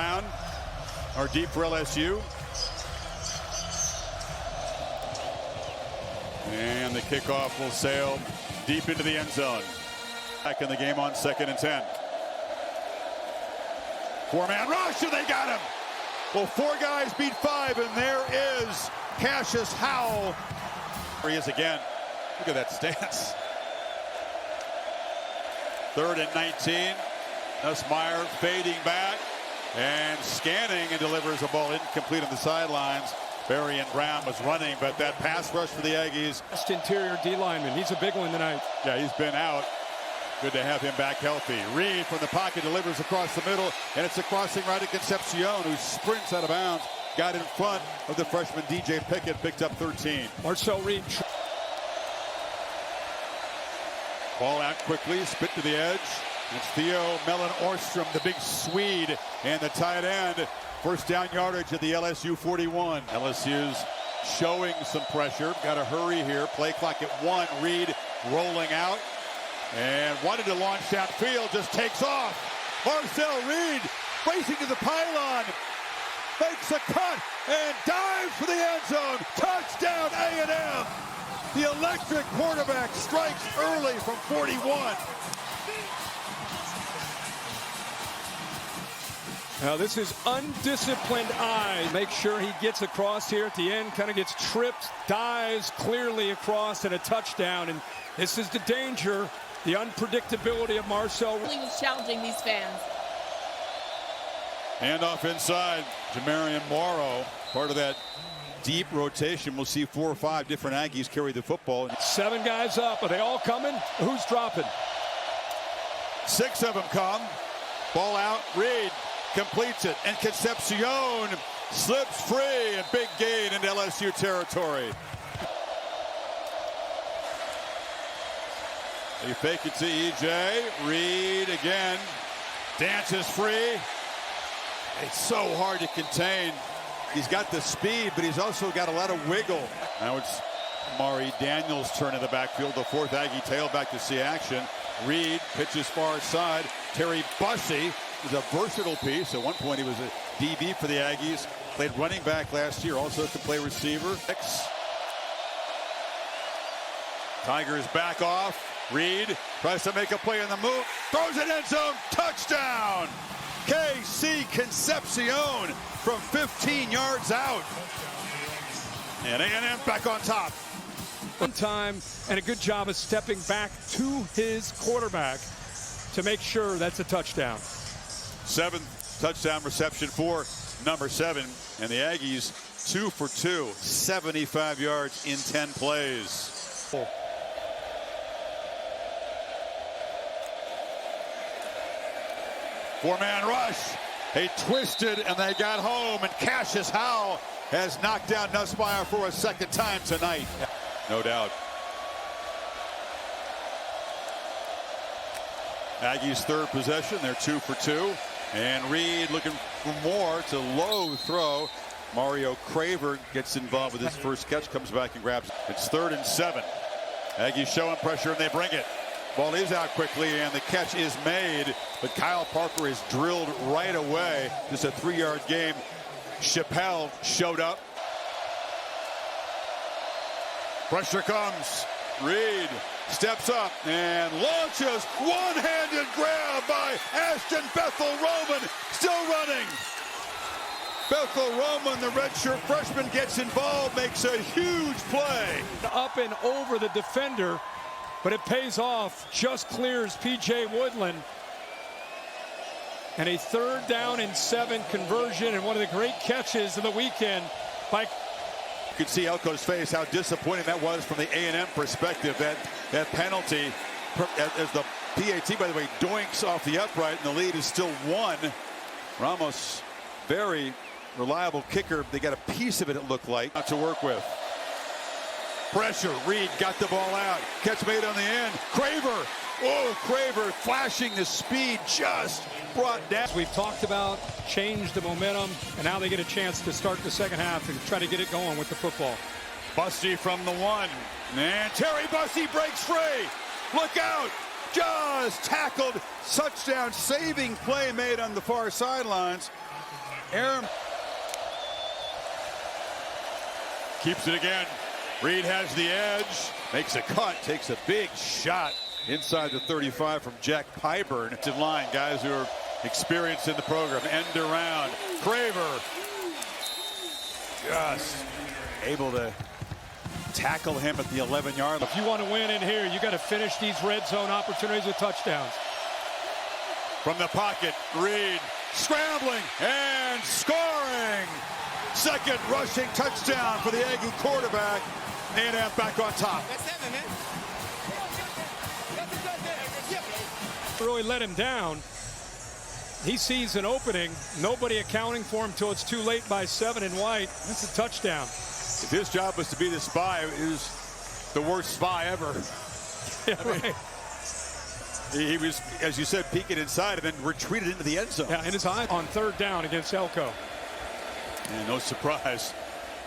Brown are deep for LSU. And the kickoff will sail deep into the end zone. Back in the game on 2nd and 10. Four-man rush, and they got him. Well, 4 guys beat 5, and there is Cassius Howell. There he is again. Look at that stance. 3rd and 19. Nussmeier fading back and scanning and delivers a ball incomplete on the sidelines. Berry and Brown was running, but that pass rush for the Aggies. Best interior D lineman. He's a big one tonight. Yeah, he's been out. Good to have him back healthy. Reed from the pocket delivers across the middle, and it's a crossing right to Concepcion, who sprints out of bounds. Got in front of the freshman DJ Pickett, picked up 13. Marcel Reed. Ball out quickly, spit to the edge. It's Theo Mellon-Orstrom, the big Swede, and the tight end. First down yardage at the LSU 41. LSU's showing some pressure. Got to hurry here. Play clock at 1. Reed rolling out. And wanted to launch downfield, just takes off. Marcel Reed racing to the pylon. Makes a cut and dives for the end zone. Touchdown A&M. The electric quarterback strikes early from 41. Now this is undisciplined eye. Make sure he gets across here at the end, kind of gets tripped, dives clearly across, and a touchdown. And this is the danger, the unpredictability of Marcel. He was challenging these fans. Handoff inside. Jamarian Morrow, part of that deep rotation. We'll see 4 or 5 different Aggies carry the football. 7 guys up. Are they all coming? Who's dropping? 6 of them come. Ball out. Reed completes it, and Concepcion slips free. A big gain into LSU territory. They fake it to EJ. Reed again dances free. It's so hard to contain. He's got the speed, but he's also got a lot of wiggle. Now it's Mari Daniels' turn in the backfield. The 4th Aggie tailback to see action. Reed pitches far side. Terry Bussey is a versatile piece. At one point he was a DB for the Aggies. Played running back last year. Also to play receiver. Tigers back off. Reed tries to make a play in the move. Throws it end zone. Touchdown! KC Concepcion from 15 yards out. And A&M back on top. One time, and a good job of stepping back to his quarterback to make sure that's a touchdown. 7th touchdown reception for number 7. And the Aggies 2 for 2, 75 yards in 10 plays. Four-man rush. They twisted and they got home, and Cassius Howell has knocked down Nussmeier for a 2nd time tonight. No doubt. Aggies 3rd possession. They're 2 for 2. And Reed looking for more. It's a low throw. Mario Craver gets involved with his first catch, comes back and grabs it. It's 3rd and 7. Aggies showing pressure, and they bring it. Ball is out quickly, and the catch is made, but Kyle Parker is drilled right away. Just a 3-yard game. Chappelle showed up. Pressure comes. Reed steps up and launches. One-handed grab by Ashton Bethel-Roman. Still running. Bethel-Roman, the redshirt freshman, gets involved, makes a huge play. Up and over the defender, but it pays off. Just clears P.J. Woodland. And a 3rd down and 7 conversion, and one of the great catches of the weekend by... You could see Elko's face, how disappointing that was from the A&M perspective. That penalty, as the PAT, by the way, doinks off the upright, and the lead is still 1. Ramos, very reliable kicker. They got a piece of it, it looked like, not to work with. Pressure. Reed got the ball out. Catch made on the end. Craver. Oh, Craver flashing the speed, just brought down. We've talked about, changed the momentum, and now they get a chance to start the second half and try to get it going with the football. Bussey from the 1. And Terry Bussey breaks free. Look out. Just tackled. Touchdown saving play made on the far sidelines. Aaron keeps it again. Reed has the edge, makes a cut, takes a big shot inside the 35 from Jack Pyburn. It's in line, guys who are experienced in the program. End around. Craver just able to tackle him at the 11-yard line. If you want to win in here, you got to finish these red zone opportunities with touchdowns. From the pocket, Reed scrambling and scoring. Second rushing touchdown for the Aggie quarterback. A&M back on top. Really let him down. He sees an opening. Nobody accounting for him till it's too late by 7 and white. That's a touchdown. If his job was to be the spy, it was the worst spy ever. Yeah, right. He was, as you said, peeking inside and then retreated into the end zone. Yeah, and his eye on third down against Elko. And no surprise,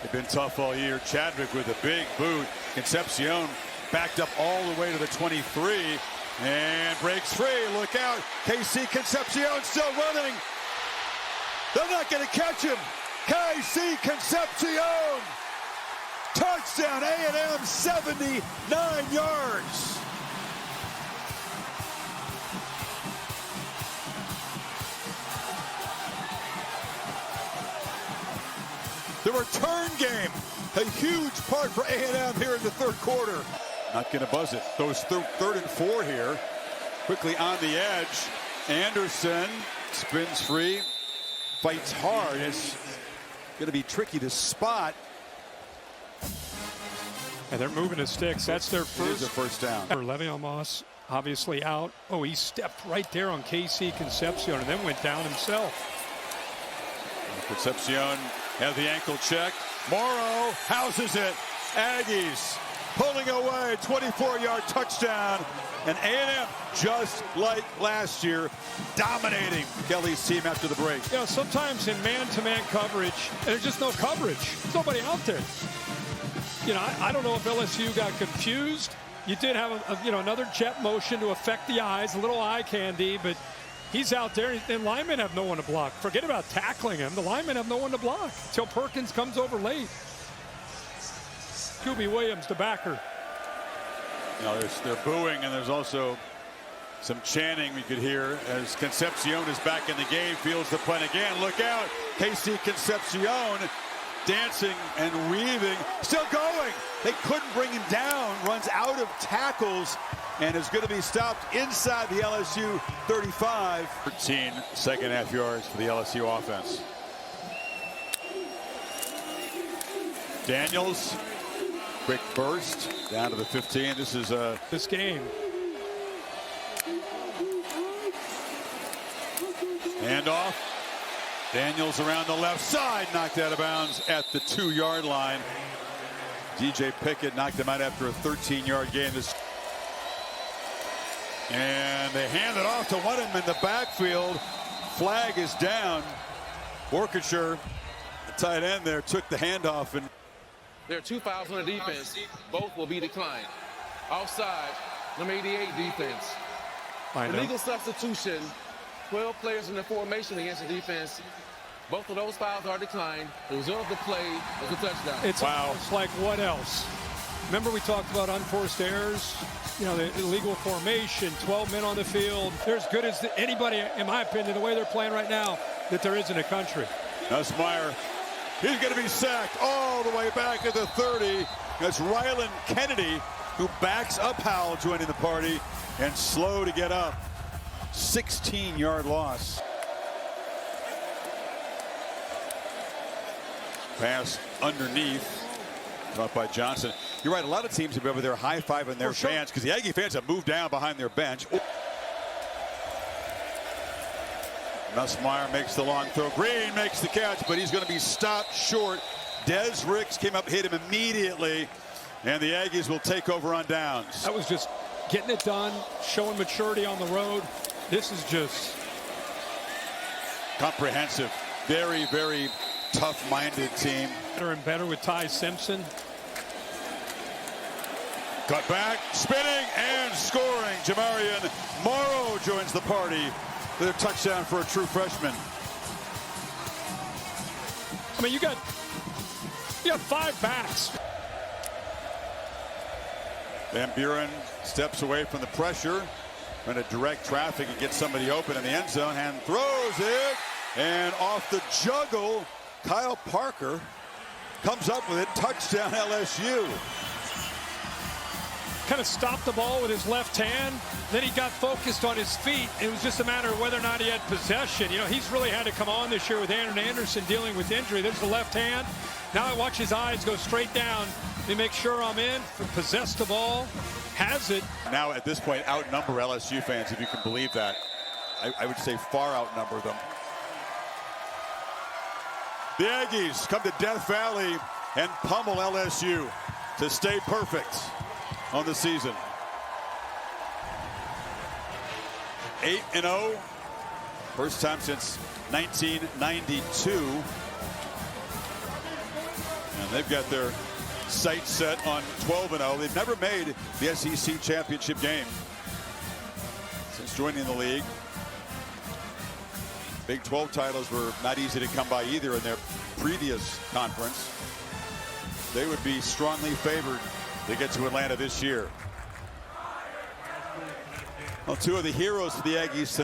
they've been tough all year. Chadwick with a big boot. Concepcion backed up all the way to the 23 and breaks free. Look out. KC Concepcion still running. They're not going to catch him. KC Concepcion. Touchdown, A&M, 79 yards. The return game, a huge part for A&M here in the third quarter. Not going to buzz it. Those third and 4 here. Quickly on the edge. Anderson spins free, fights hard. It's going to be tricky to spot. And they're moving the sticks. That's their first down. Le'Veon Moss obviously out. Oh, he stepped right there on KC Concepcion and then went down himself. Concepcion had the ankle check. Morrow houses it. Aggies pulling away. 24-yard touchdown. And A&M, just like last year, dominating Kelly's team after the break. You know, sometimes in man-to-man coverage, there's just no coverage. There's nobody out there. You know, I don't know if LSU got confused. You did have another jet motion to affect the eyes, a little eye candy, but he's out there, and linemen have no one to block. Forget about tackling him. The linemen have no one to block until Perkins comes over late. Scooby Williams, the backer. You know, they're booing, and there's also some chanting we could hear as Concepcion is back in the game, fields the punt again. Look out, KC Concepcion dancing and weaving, still going. They couldn't bring him down, runs out of tackles, and is going to be stopped inside the LSU 35. 13 second half yards for the LSU offense. Daniels, quick burst down to the 15. This is this game. Handoff. Daniels around the left side, knocked out of bounds at the 2-yard line. DJ Pickett knocked him out after a 13-yard gain. And they hand it off to one of them in the backfield. Flag is down. Orchestra, the tight end there, took the handoff. And there are 2 fouls on the defense. Both will be declined. Offside, number 88 defense. Illegal substitution. 12 players in the formation against the defense. Both of those fouls are declined. The result of the play is a touchdown. It's like what else? Remember we talked about unforced errors? You know, the illegal formation, 12 men on the field. They're as good as anybody, in my opinion, the way they're playing right now, that there is in the country. Nussmeier, he's going to be sacked all the way back at the 30. That's Ryland Kennedy, who backs up Howell, joining the party, and slow to get up. 16-yard loss. Pass underneath. Caught by Johnson. You're right, a lot of teams have been over there high-fiving their fans because the Aggie fans have moved down behind their bench. Nussmeier makes the long throw. Green makes the catch, but he's going to be stopped short. Des Ricks came up, hit him immediately, and the Aggies will take over on downs. That was just getting it done, showing maturity on the road. This is just comprehensive. Very, very tough-minded team. Better and better with Ty Simpson. Cut back, spinning, and scoring. Jamarian Morrow joins the party with a touchdown for a true freshman. I mean, you got 5 backs. Van Buren steps away from the pressure, trying to direct traffic and get somebody open in the end zone, and throws it. And off the juggle, Kyle Parker comes up with it. Touchdown LSU. Kind of stopped the ball with his left hand. Then he got focused on his feet. It was just a matter of whether or not he had possession. You know, he's really had to come on this year with Aaron Anderson dealing with injury. There's the left hand. Now I watch his eyes go straight down. They make sure I'm in. Possess the ball. Has it. Now at this point, outnumber LSU fans, if you can believe that. I would say far outnumber them. The Aggies come to Death Valley and pummel LSU to stay perfect on the season. 8-0, first time since 1992. And they've got their sights set on 12-0. They've never made the SEC championship game since joining the league. Big 12 titles were not easy to come by either in their previous conference. They would be strongly favored to get to Atlanta this year. Well, 2 of the heroes for the Aggies